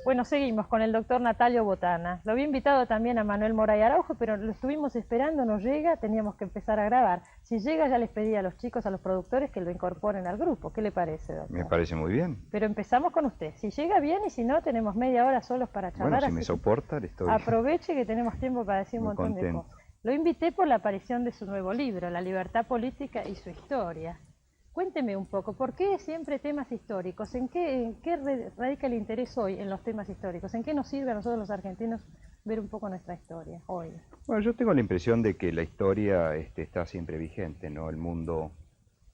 Bueno, seguimos con el doctor Natalio Botana. Lo había invitado también a Manuel Moray Araujo, pero lo estuvimos esperando, no llega, teníamos que empezar a grabar. Si llega, ya les pedí a los chicos, a los productores, que lo incorporen al grupo. ¿Qué le parece, Me doctor? parece muy bien. Pero empezamos con usted. Si llega bien y si no, tenemos media hora solos para charlar. Bueno, si me soportan, estoy aproveche que tenemos tiempo para decir un muy montón de contento. cosas. Lo invité por la aparición de su nuevo libro, La libertad política y su historia. Cuénteme un poco, ¿por qué siempre temas históricos? ¿En qué radica el interés hoy en los temas históricos? ¿En qué nos sirve a nosotros los argentinos ver un poco nuestra historia hoy? Bueno, yo tengo la impresión de que la historia está siempre vigente, ¿no? El mundo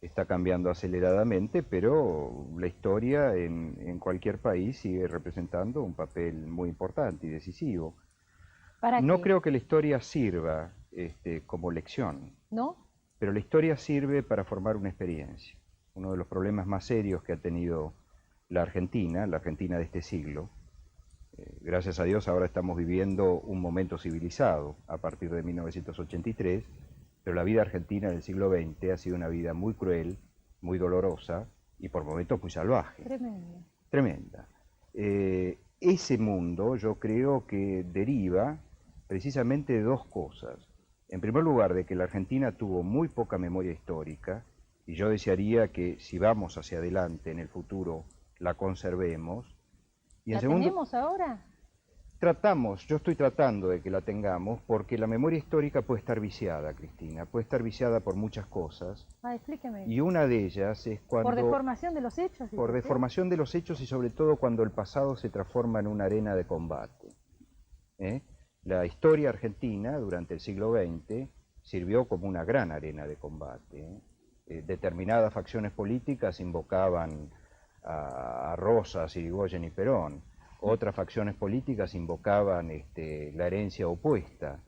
está cambiando aceleradamente, pero la historia en cualquier país sigue representando un papel muy importante y decisivo. ¿Para No qué? creo que la historia sirva como lección, ¿No? pero la historia sirve para formar una experiencia. Uno de los problemas más serios que ha tenido la Argentina de este siglo, gracias a Dios ahora estamos viviendo un momento civilizado a partir de 1983, pero la vida argentina del siglo XX ha sido una vida muy cruel, muy dolorosa y por momentos muy salvaje. Tremendo. Tremenda. Ese mundo yo creo que deriva precisamente de dos cosas. En primer lugar, de que la Argentina tuvo muy poca memoria histórica, y yo desearía que si vamos hacia adelante en el futuro la conservemos. Y en ¿La segundo, tenemos ahora? yo estoy tratando de que la tengamos, porque la memoria histórica puede estar viciada, Cristina, puede estar viciada por muchas cosas, Explíqueme. y una de ellas es cuando... ¿Por deformación de los hechos? Por deformación de los hechos y sobre todo cuando el pasado se transforma en una arena de combate. La historia argentina durante el siglo XX sirvió como una gran arena de combate. Determinadas facciones políticas invocaban a Rosas, Irigoyen y Perón. Otras facciones políticas invocaban la herencia opuesta.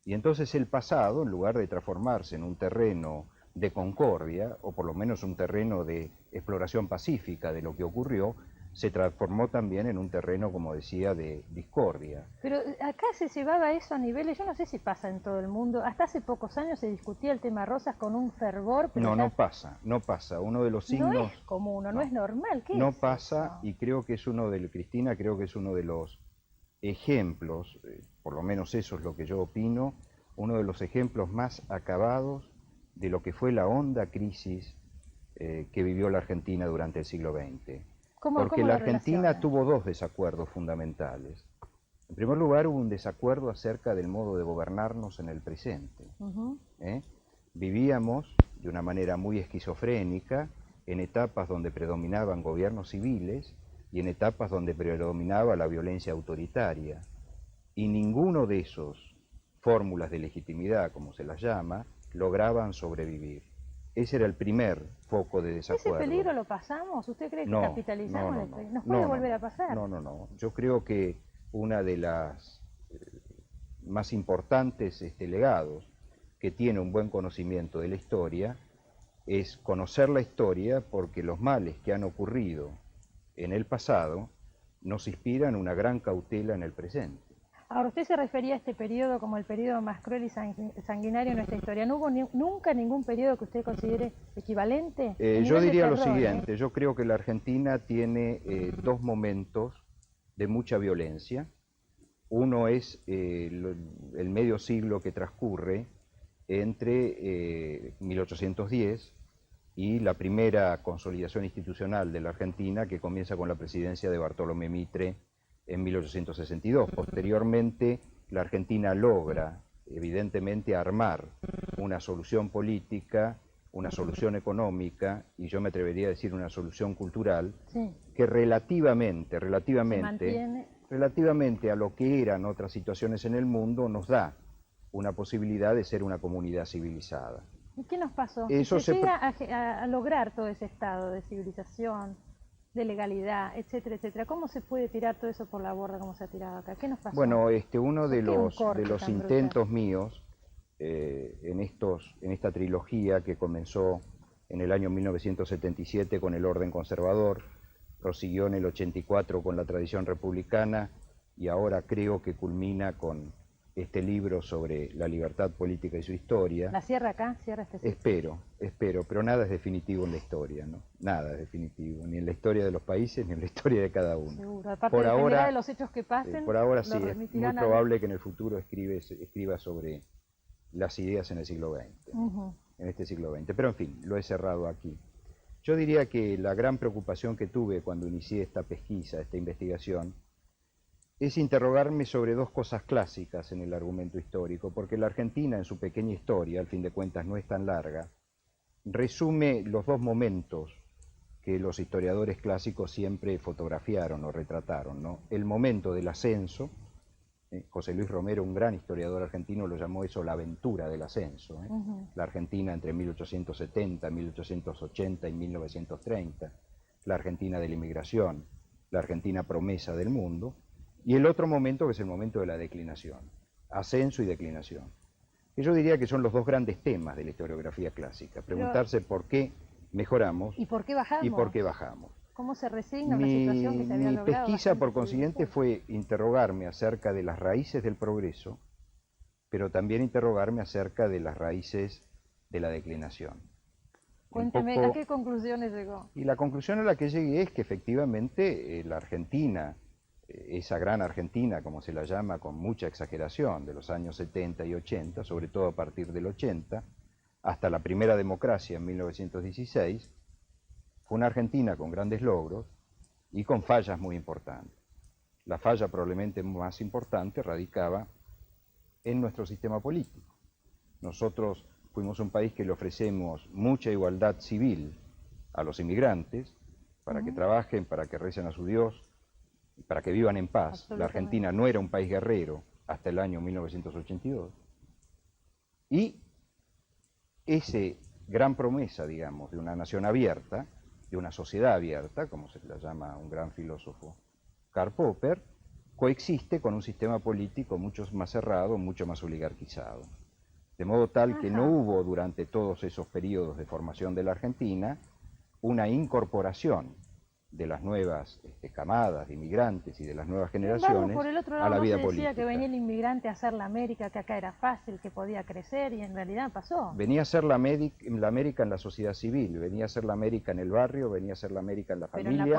Y entonces el pasado, en lugar de transformarse en un terreno de concordia, o por lo menos un terreno de exploración pacífica de lo que ocurrió, se transformó también en un terreno, como decía, de discordia. Pero acá se llevaba eso a niveles, yo no sé si pasa en todo el mundo, hasta hace pocos años se discutía el tema Rosas con un fervor, pero no pasa. Uno de los signos... No es común, no es normal, ¿qué no es pasa eso? Y creo que es Cristina, creo que es uno de los ejemplos, por lo menos eso es lo que yo opino, uno de los ejemplos más acabados de lo que fue la honda crisis que vivió la Argentina durante el siglo XX. Porque la Argentina tuvo dos desacuerdos fundamentales. En primer lugar, hubo un desacuerdo acerca del modo de gobernarnos en el presente. Vivíamos de una manera muy esquizofrénica, en etapas donde predominaban gobiernos civiles y en etapas donde predominaba la violencia autoritaria. Y ninguno de esos fórmulas de legitimidad, como se las llama, lograban sobrevivir. Ese era el primer foco de desacuerdo. ¿Ese peligro lo pasamos? ¿Usted cree que capitalizamos? ¿Nos puede volver a pasar? No. Yo creo que una de las más importantes legados que tiene un buen conocimiento de la historia es conocer la historia, porque los males que han ocurrido en el pasado nos inspiran una gran cautela en el presente. Ahora, usted se refería a este periodo como el periodo más cruel y sanguinario en nuestra historia. ¿No hubo nunca ningún periodo que usted considere equivalente? Yo diría lo siguiente, yo creo que la Argentina tiene dos momentos de mucha violencia. Uno es el medio siglo que transcurre entre 1810 y la primera consolidación institucional de la Argentina, que comienza con la presidencia de Bartolomé Mitre en 1862. Posteriormente, la Argentina logra, evidentemente, armar una solución política, una solución económica, y yo me atrevería a decir una solución cultural, que relativamente a lo que eran otras situaciones en el mundo, nos da una posibilidad de ser una comunidad civilizada. ¿Y qué nos pasó? Eso se llega a lograr todo ese estado de civilización, de legalidad, etcétera, etcétera. ¿Cómo se puede tirar todo eso por la borda como se ha tirado acá? ¿Qué nos pasó? Bueno, uno de los intentos míos en esta trilogía que comenzó en el año 1977 con el orden conservador, prosiguió en el 84 con la tradición republicana y ahora creo que culmina con este libro sobre la libertad política y su historia. ¿La cierra acá? ¿Cierra este ciclo? Espero, pero nada es definitivo en la historia, ¿no? Nada es definitivo, ni en la historia de los países, ni en la historia de cada uno. Seguro, aparte Por dependerá ahora, de los hechos que pasen. por ahora lo sí, es muy remitirán a- probable que en el futuro escriba sobre las ideas en el siglo XX, en este siglo XX. Pero en fin, lo he cerrado aquí. Yo diría que la gran preocupación que tuve cuando inicié esta pesquisa, esta investigación, es interrogarme sobre dos cosas clásicas en el argumento histórico, porque la Argentina, en su pequeña historia, al fin de cuentas no es tan larga, resume los dos momentos que los historiadores clásicos siempre fotografiaron o retrataron, ¿no? El momento del ascenso, José Luis Romero, un gran historiador argentino, lo llamó eso la aventura del ascenso, la Argentina entre 1870, 1880 y 1930, la Argentina de la inmigración, la Argentina promesa del mundo, y el otro momento que es el momento de la declinación, ascenso y declinación. Que yo diría que son los dos grandes temas de la historiografía clásica, preguntarse por qué mejoramos ¿Y por qué bajamos? y por qué bajamos. ¿Cómo se resigna una situación que se había logrado? Mi pesquisa, por bastante consiguiente, fue interrogarme acerca de las raíces del progreso, pero también interrogarme acerca de las raíces de la declinación. Cuénteme, ¿a qué conclusiones llegó? Y la conclusión a la que llegué es que efectivamente la Argentina, esa gran Argentina, como se la llama con mucha exageración, de los años 70 y 80, sobre todo a partir del 80, hasta la primera democracia en 1916, fue una Argentina con grandes logros y con fallas muy importantes. La falla probablemente más importante radicaba en nuestro sistema político. Nosotros fuimos un país que le ofrecemos mucha igualdad civil a los inmigrantes, para que trabajen, para que recen a su Dios, para que vivan en paz. La Argentina no era un país guerrero hasta el año 1982. Y esa gran promesa, digamos, de una nación abierta, de una sociedad abierta, como se la llama un gran filósofo, Karl Popper, coexiste con un sistema político mucho más cerrado, mucho más oligarquizado. De modo tal que no hubo durante todos esos periodos de formación de la Argentina una incorporación de las nuevas camadas de inmigrantes y de las nuevas generaciones por el otro lado, a la vida se decía política. que venía el inmigrante a hacer la América, que acá era fácil, que podía crecer, y en realidad pasó. Venía a ser la América en la sociedad civil, venía a ser la América en el barrio, venía a ser la América en la familia y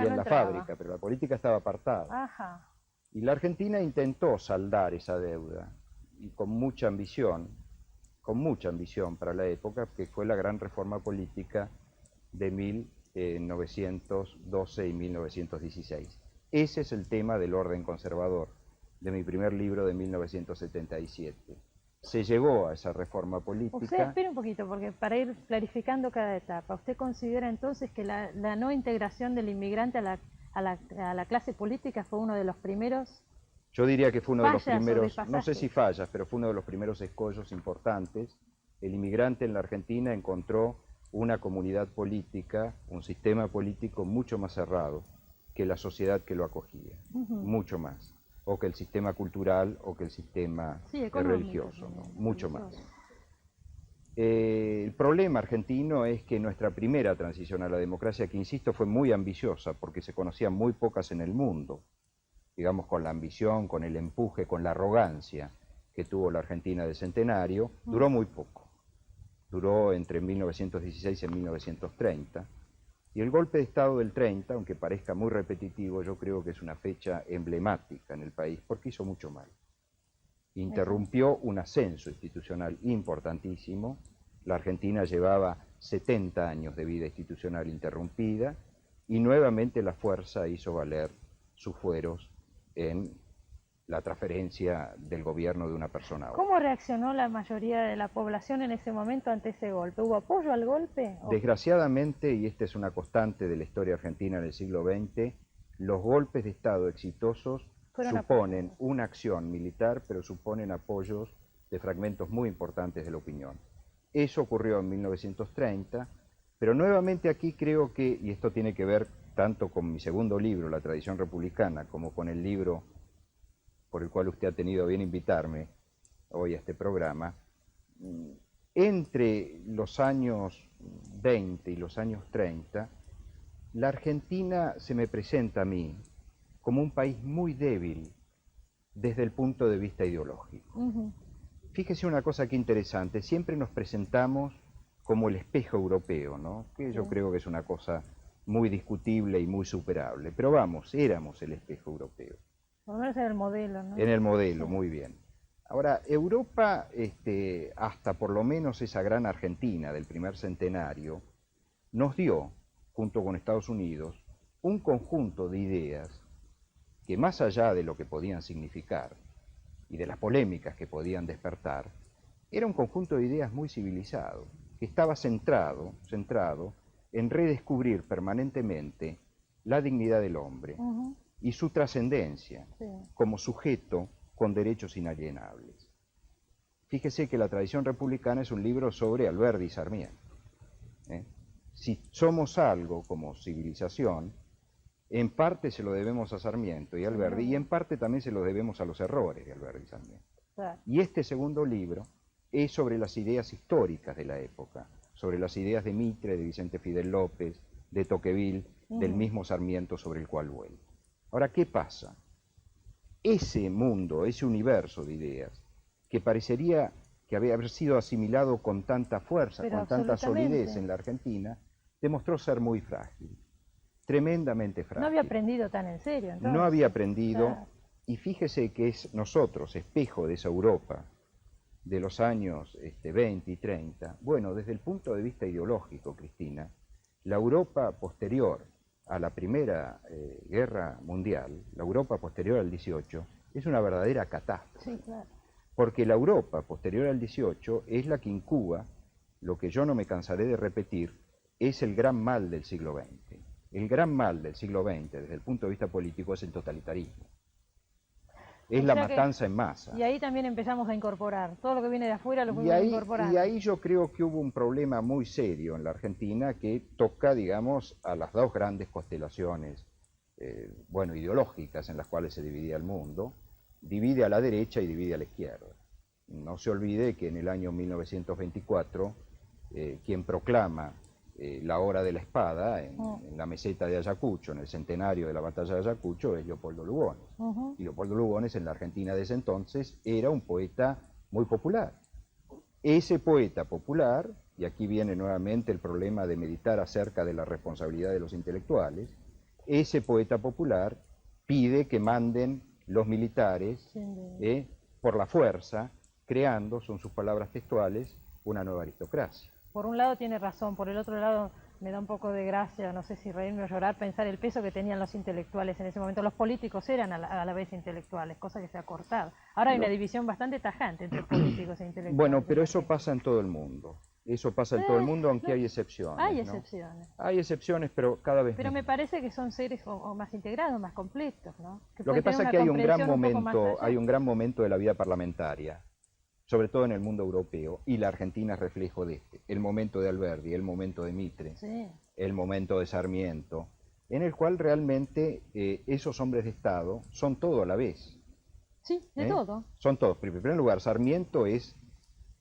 en la fábrica, pero la política estaba apartada. Y la Argentina intentó saldar esa deuda, y con mucha ambición para la época, que fue la gran reforma política de 1912 y 1916. Ese es el tema del orden conservador, de mi primer libro de 1977. Se llegó a esa reforma política. Usted, espere un poquito, porque para ir clarificando cada etapa, ¿usted considera entonces que la no integración del inmigrante a la clase política fue uno de los primeros? Yo diría que fue uno de los primeros, no no sé si fallas, pero fue uno de los primeros escollos importantes. El inmigrante en la Argentina encontró una comunidad política, un sistema político mucho más cerrado que la sociedad que lo acogía, mucho más, o que el sistema cultural o que el sistema religioso, ¿no? Mucho más. El problema argentino es que nuestra primera transición a la democracia, que insisto fue muy ambiciosa porque se conocían muy pocas en el mundo, digamos con la ambición, con el empuje, con la arrogancia que tuvo la Argentina del centenario, duró muy poco. Duró entre 1916 y 1930, y el golpe de Estado del 30, aunque parezca muy repetitivo, yo creo que es una fecha emblemática en el país, porque hizo mucho mal. Interrumpió un ascenso institucional importantísimo. La Argentina llevaba 70 años de vida institucional interrumpida, y nuevamente la fuerza hizo valer sus fueros en la transferencia del gobierno de una persona a otra. ¿Cómo reaccionó la mayoría de la población en ese momento ante ese golpe? ¿Hubo apoyo al golpe? Desgraciadamente, y esta es una constante de la historia argentina en el siglo XX, los golpes de Estado exitosos suponen una acción militar, pero suponen apoyos de fragmentos muy importantes de la opinión. Eso ocurrió en 1930, pero nuevamente aquí creo que, y esto tiene que ver tanto con mi segundo libro, La tradición republicana, como con el libro por el cual usted ha tenido bien invitarme hoy a este programa, entre los años 20 y los años 30, la Argentina se me presenta a mí como un país muy débil desde el punto de vista ideológico. Fíjese una cosa que interesante, siempre nos presentamos como el espejo europeo, ¿no? Que yo creo que es una cosa muy discutible y muy superable, pero vamos, éramos el espejo europeo. Por lo menos en el modelo, ¿no? En el modelo, muy bien. Ahora, Europa, hasta por lo menos esa gran Argentina del primer centenario, nos dio, junto con Estados Unidos, un conjunto de ideas que más allá de lo que podían significar y de las polémicas que podían despertar, era un conjunto de ideas muy civilizado, que estaba centrado en redescubrir permanentemente la dignidad del hombre y su trascendencia como sujeto con derechos inalienables. Fíjese que la tradición republicana es un libro sobre Alberdi y Sarmiento. Si somos algo como civilización, en parte se lo debemos a Sarmiento y Alberdi, y en parte también se lo debemos a los errores de Alberdi y Sarmiento. Y este segundo libro es sobre las ideas históricas de la época, sobre las ideas de Mitre, de Vicente Fidel López, de Tocqueville, del mismo Sarmiento sobre el cual vuelvo. Ahora, ¿qué pasa? Ese mundo, ese universo de ideas, que parecería que había haber sido asimilado con tanta fuerza, con tanta solidez en la Argentina, demostró ser muy frágil, tremendamente frágil. No había aprendido tan en serio, entonces. No había aprendido, y fíjese que es nosotros, espejo de esa Europa de los años 20 y 30, bueno, desde el punto de vista ideológico, Cristina, la Europa posterior a la Primera Guerra Mundial, la Europa posterior al 18, es una verdadera catástrofe. Sí, claro. Porque la Europa posterior al 18 es la que incuba, lo que yo no me cansaré de repetir, es el gran mal del siglo XX. El gran mal del siglo XX, desde el punto de vista político, es el totalitarismo. Es la matanza en masa. Y ahí también empezamos a incorporar. Todo lo que viene de afuera lo fuimos incorporando. Y ahí yo creo que hubo un problema muy serio en la Argentina que toca, digamos, a las dos grandes constelaciones, ideológicas en las cuales se dividía el mundo. Divide a la derecha y divide a la izquierda. No se olvide que en el año 1924, quien proclama la hora de la espada en la meseta de Ayacucho, en el centenario de la batalla de Ayacucho, es Leopoldo Lugones. Y Leopoldo Lugones en la Argentina de ese entonces era un poeta muy popular. Ese poeta popular, y aquí viene nuevamente el problema de meditar acerca de la responsabilidad de los intelectuales, ese poeta popular pide que manden los militares por la fuerza, creando, son sus palabras textuales, una nueva aristocracia. Por un lado tiene razón, por el otro lado me da un poco de gracia, no sé si reírme o llorar, pensar el peso que tenían los intelectuales en ese momento. Los políticos eran a la vez intelectuales, cosa que se ha cortado. Ahora hay una división bastante tajante entre políticos e intelectuales. Bueno, pero eso pasa en todo el mundo. Eso pasa en todo el mundo, aunque hay excepciones. Hay excepciones. Hay excepciones, pero cada vez Pero me parece que son seres o más integrados, más completos, ¿no? Lo que pasa es que hay un gran momento de la vida parlamentaria, sobre todo en el mundo europeo, y la Argentina es reflejo de el momento de Alberdi, el momento de Mitre, el momento de Sarmiento, en el cual realmente esos hombres de Estado son todo a la vez. Sí, de todo. Son todos. En primer lugar, Sarmiento es,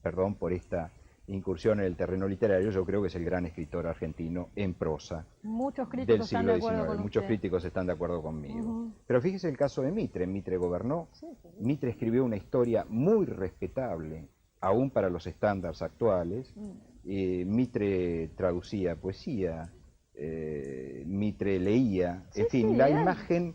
perdón por esta incursión en el terreno literario, yo creo que es el gran escritor argentino en prosa del siglo XIX. Muchos críticos están de acuerdo conmigo. Pero fíjese el caso de Mitre. Mitre gobernó, Mitre escribió una historia muy respetable, aún para los estándares actuales. Mitre traducía poesía, Mitre leía, en fin, la imagen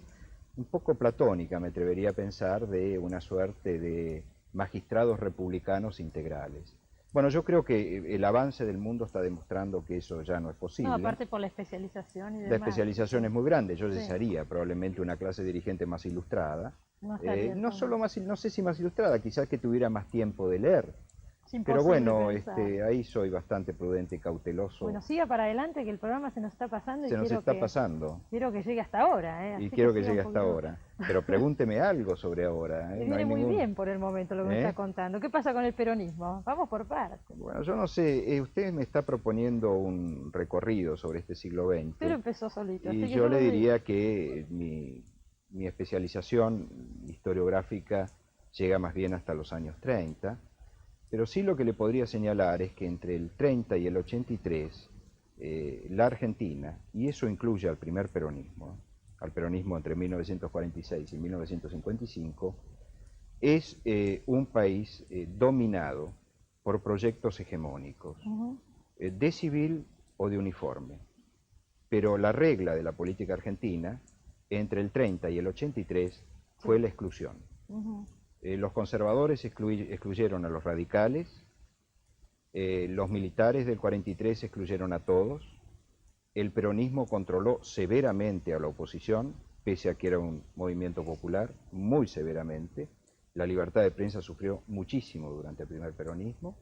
un poco platónica, me atrevería a pensar, de una suerte de magistrados republicanos integrales. Bueno, yo creo que el avance del mundo está demostrando que eso ya no es posible. No, aparte por la especialización y demás. La especialización es muy grande. Yo desearía probablemente una clase dirigente más ilustrada. No solo más, no sé si más ilustrada, quizás que tuviera más tiempo de leer. Pero bueno, ahí soy bastante prudente y cauteloso. Bueno, siga para adelante que el programa se nos está pasando. Se nos está pasando. Quiero que llegue hasta ahora. Y quiero que llegue hasta ahora. Pero pregúnteme algo sobre ahora. Me viene muy bien por el momento lo que me está contando. ¿Qué pasa con el peronismo? Vamos por partes. Bueno, yo no sé, usted me está proponiendo un recorrido sobre este siglo XX. Pero empezó solito. Y yo le diría que mi especialización historiográfica llega más bien hasta los años 30. Pero sí lo que le podría señalar es que entre el 30 y el 83, la Argentina, y eso incluye al primer peronismo, al peronismo entre 1946 y 1955, es un país dominado por proyectos hegemónicos, de civil o de uniforme. Pero la regla de la política argentina, entre el 30 y el 83, fue la exclusión. Los conservadores excluyeron a los radicales, los militares del 43 excluyeron a todos, el peronismo controló severamente a la oposición, pese a que era un movimiento popular, muy severamente. La libertad de prensa sufrió muchísimo durante el primer peronismo.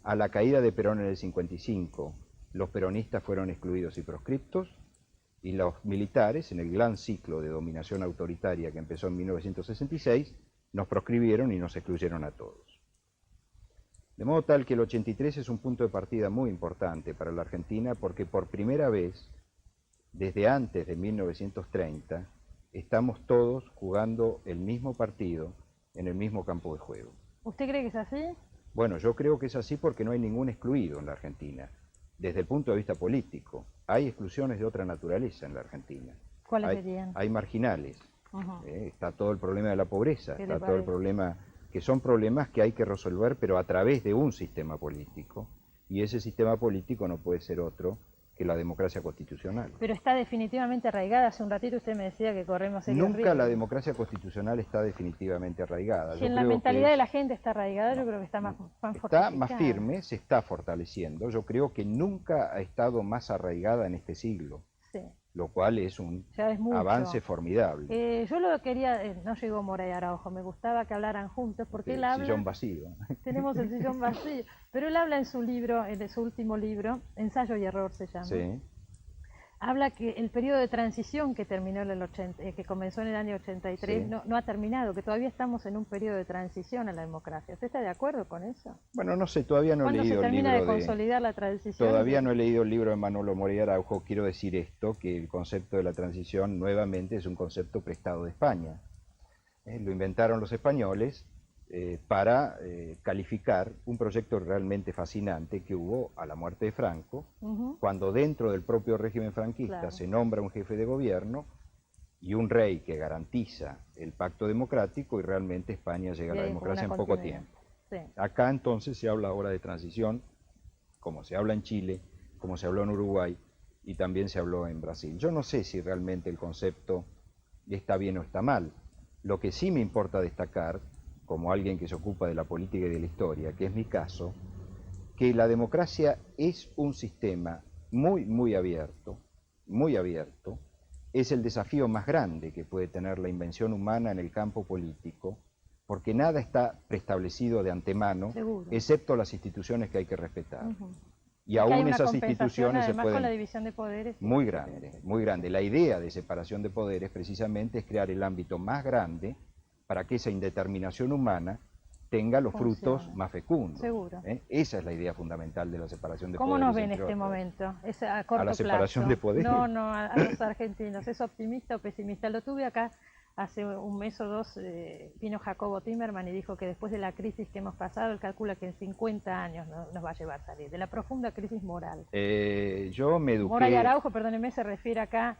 A la caída de Perón en el 55, los peronistas fueron excluidos y proscriptos, y los militares, en el gran ciclo de dominación autoritaria que empezó en 1966, nos proscribieron y nos excluyeron a todos. De modo tal que el 83 es un punto de partida muy importante para la Argentina, porque por primera vez, desde antes de 1930, estamos todos jugando el mismo partido en el mismo campo de juego. ¿Usted cree que es así? Bueno, yo creo que es así porque no hay ningún excluido en la Argentina. Desde el punto de vista político, hay exclusiones de otra naturaleza en la Argentina. ¿Cuáles serían? Hay marginales. Está todo el problema de la pobreza, está todo el problema, que son problemas que hay que resolver, pero a través de un sistema político. Y ese sistema político no puede ser otro que la democracia constitucional. Pero está definitivamente arraigada. Hace un ratito usted me decía que corremos el riesgo. Nunca la democracia constitucional está definitivamente arraigada. Si en la mentalidad de la gente está arraigada, yo creo que está más fortificada. Está más firme, se está fortaleciendo. Yo creo que nunca ha estado más arraigada en este siglo. Sí. Lo cual es un avance formidable. Yo lo quería, no llegó Moray Araujo, me gustaba que hablaran juntos porque él habla... El sillón vacío. Tenemos el sillón vacío, pero él habla en su libro, en su último libro, Ensayo y Error se llama. Sí. Habla que el periodo de transición que terminó en el que comenzó en el año 83 sí. no ha terminado, que todavía estamos en un periodo de transición a la democracia. ¿Usted está de acuerdo con eso? Bueno, no sé, todavía no he leído el libro. ¿Cuándo se termina de consolidar la transición? Todavía no he leído el libro de Manolo Moray Araujo. Quiero decir esto, que el concepto de la transición nuevamente es un concepto prestado de España. Lo inventaron los españoles para calificar un proyecto realmente fascinante que hubo a la muerte de Franco, cuando dentro del propio régimen franquista se nombra un jefe de gobierno y un rey que garantiza el pacto democrático, y realmente España llega a la democracia en poco tiempo. Sí. Acá entonces se habla ahora de transición, como se habla en Chile, como se habló en Uruguay y también se habló en Brasil. Yo no sé si realmente el concepto está bien o está mal. Lo que sí me importa destacar, como alguien que se ocupa de la política y de la historia, que es mi caso, que la democracia es un sistema muy abierto, es el desafío más grande que puede tener la invención humana en el campo político, porque nada está preestablecido de antemano, excepto las instituciones que hay que respetar. Y aún esas instituciones se pueden... con la división de poderes. Muy grande. La idea de separación de poderes precisamente es crear el ámbito más grande para que esa indeterminación humana tenga los frutos más fecundos. Seguro. Esa es la idea fundamental de la separación de poderes. ¿Cómo nos ve en este momento? Es a corto ¿A la separación plazo. de poderes? No, a los argentinos. ¿Es optimista o pesimista? Lo tuve acá hace un mes o dos, vino Jacobo Timerman y dijo que después de la crisis que hemos pasado, él calcula que en 50 años nos va a llevar a salir de la profunda crisis moral. Yo me eduqué... Moray Araujo, perdóneme, se refiere acá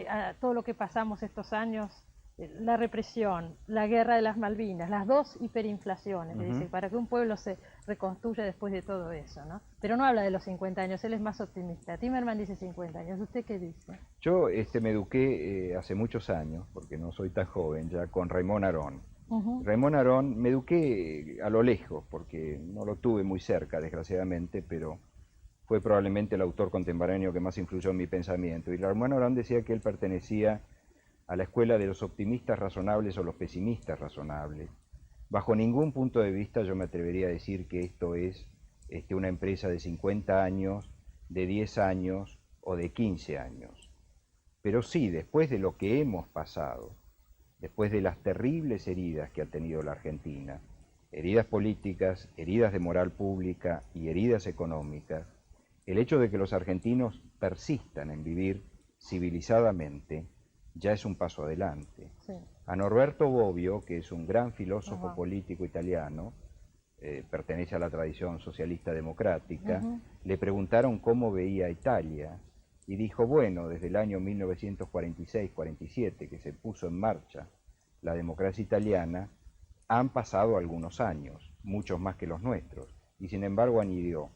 a todo lo que pasamos estos años, la represión, la guerra de las Malvinas, las dos hiperinflaciones, dice, para que un pueblo se reconstruya después de todo eso, ¿no? Pero no habla de los 50 años, él es más optimista. Timerman dice 50 años, ¿usted qué dice? Yo me eduqué hace muchos años, porque no soy tan joven, ya con Raymond Aron. Raymond Aron, me eduqué a lo lejos, porque no lo tuve muy cerca, desgraciadamente, pero fue probablemente el autor contemporáneo que más influyó en mi pensamiento. Y Raymond Aron decía que él pertenecía a la escuela de los optimistas razonables o los pesimistas razonables. Bajo ningún punto de vista yo me atrevería a decir que esto es una empresa de 50 años, de 10 años o de 15 años. Pero sí, después de lo que hemos pasado, después de las terribles heridas que ha tenido la Argentina, heridas políticas, heridas de moral pública y heridas económicas, el hecho de que los argentinos persistan en vivir civilizadamente ya es un paso adelante. Sí. A Norberto Bobbio, que es un gran filósofo político italiano, pertenece a la tradición socialista democrática, le preguntaron cómo veía Italia, y dijo, bueno, desde el año 1946-47, que se puso en marcha la democracia italiana, Han pasado algunos años, muchos más que los nuestros, y sin embargo han ido.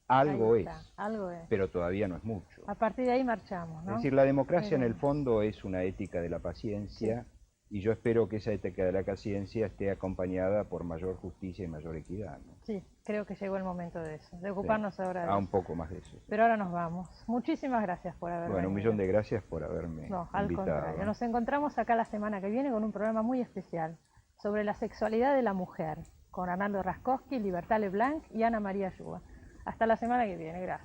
Algo Ahí es, está, algo es. pero todavía no es mucho. A partir de ahí marchamos, ¿no? Es decir, la democracia en Muy el bien. fondo es una ética de la paciencia, y yo espero que esa ética de la paciencia esté acompañada por mayor justicia y mayor equidad, ¿no? Sí, creo que llegó el momento de eso, de ocuparnos ahora de Un eso. poco más de eso. Pero ahora nos vamos. Muchísimas gracias por haber Bueno, un venido. millón de gracias por haberme No, al invitado. contrario. Nos encontramos acá la semana que viene con un programa muy especial sobre la sexualidad de la mujer, con Arnaldo Raskowski, Libertad Leblanc y Ana María Yuba. Hasta la semana que viene. Gracias.